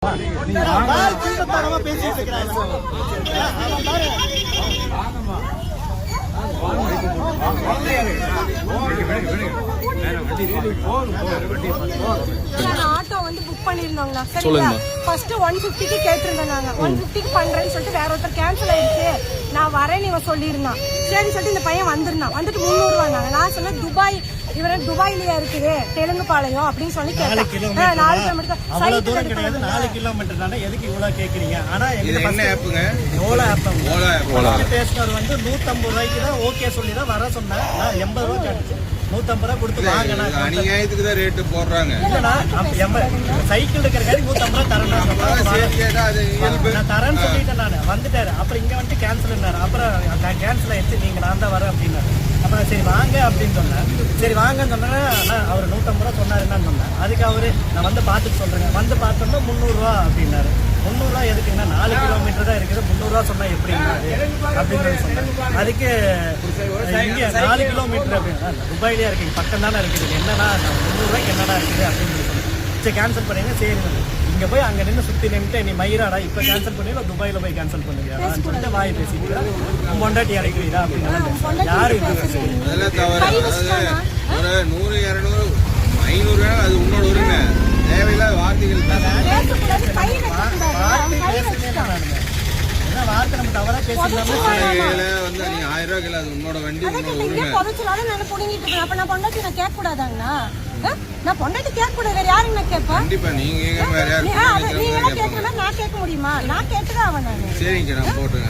Auto வந்து book பண்ணிருந்தோங்களா? சரிங்களா? First 150க்கு கேட்டிருந்தோம். நாங்க 150க்கு பண்றேன்னு சொல்லிட்டு வேற ஒருத்தர் கேன்சல் ஆயிடுச்சு, நான் வரேன்னு இவன் சொல்லியிருந்தான். சரின்னு சொல்லிட்டு இந்த பையன் வந்திருந்தான். வந்துட்டு 300 ரூபாய். நான் சொன்னேன் துபாய், இவர துபாயிலயா இருக்குது தெலுங்கு பாளையம் அப்படின்னு சொல்லி கேட்டேன். 4 கிலோமீட்டர் அவ்வளவு தூரம் கிடையாது. 4 கிலோமீட்டர் தானே, எதுக்கு இவ்வளவு கேக்குறீங்க? ஆனா என்ன ஆப்புங்க? ஓலா ஆப். ஓலா பேசுனவர் வந்து 150 ரூபாய்க்கு தான் ஓகே சொல்லி தான் வர சொன்னேன். நான் 80 ரூபாய் கேட்டுச்சு. 150 ரூபாய் கொடுத்து வாங்கினா அநியாயத்துக்கு தான் ரேட்டு போடுறாங்க. இல்லனா சைக்கிள் இருக்கிற காடி 150 ரூபாய் தரேன் நான் தரேன்னு சொல்லிட்டேன். நான் வந்துட்டாரு. அப்புறம் இங்க வந்து கேன்சல்னாரு. அப்புறம் கேன்சல் ஆயிடுச்சு, நீங்க நான் தான் வரேன் அப்படின்னாரு. அப்புறம் சரி வாங்க அப்படின்னு சொன்னேன். சரி வாங்கன்னு சொன்னா அவர் 150 ரூபா சொன்னாரு. என்னன்னு சொன்னேன். அதுக்கு அவரு நான் வந்து பார்த்துட்டு சொல்றேங்க. வந்து பார்த்தோம்னா 300 ரூபா அப்படின்னாரு. 300 ரூபா எதுக்குன்னா 4 கிலோமீட்டர் தான் இருக்குது, 300 ரூபா சொன்னா எப்படின்னாரு அப்படின்னு சொன்னேன். அதுக்கு இங்க 4 கிலோமீட்டர் அப்படின்னா துபாயிலே இருக்கு, பக்கம் தானே இருக்குது, என்னன்னா 300 ரூபாய்க்கு என்னடா இருக்குது அப்படின்னு சொன்னேன். சரி கேன்சல் பண்ணுங்க. சரி இங்க போய் அங்க நின்று சுத்தி நின்றுட்டு நீ மயிராடா இப்ப கேன்சல் பண்ணுவீங்க, துபாயில போய் கேன்சல் பண்ணுவீங்க சொல்லிட்டு வாய் பேசிக்கிறா. பொண்டாட்டி இறக்குவீரா அப்படின்னு யாரு அதெல்லாம் தவறு. ஒரு 100 200 500 அது உன்னோட உரிமை. தேவையில்லாத வார்த்தைகள் வார்த்தை நம்ம தவறா பேசிக்கலாமே. வந்து நீ 1000 ரூபாய் அது உன்னோட வண்டி, உன்னோட உரிமை. அப்ப நான் பொண்டாட்டி நான் கேட்க கூடாதாங்கண்ணா? நான் பொண்டாட்டி கேட்க கூடாது, வேற யாருங்க நான் கேட்பேன்? கண்டிப்பா நீங்க வேற யாரும் நீங்க கேட்கற மாதிரி நான் கேட்க முடியுமா? நான் கேட்டுதான் அவன். சரிங்க நான் போட்டுங்க.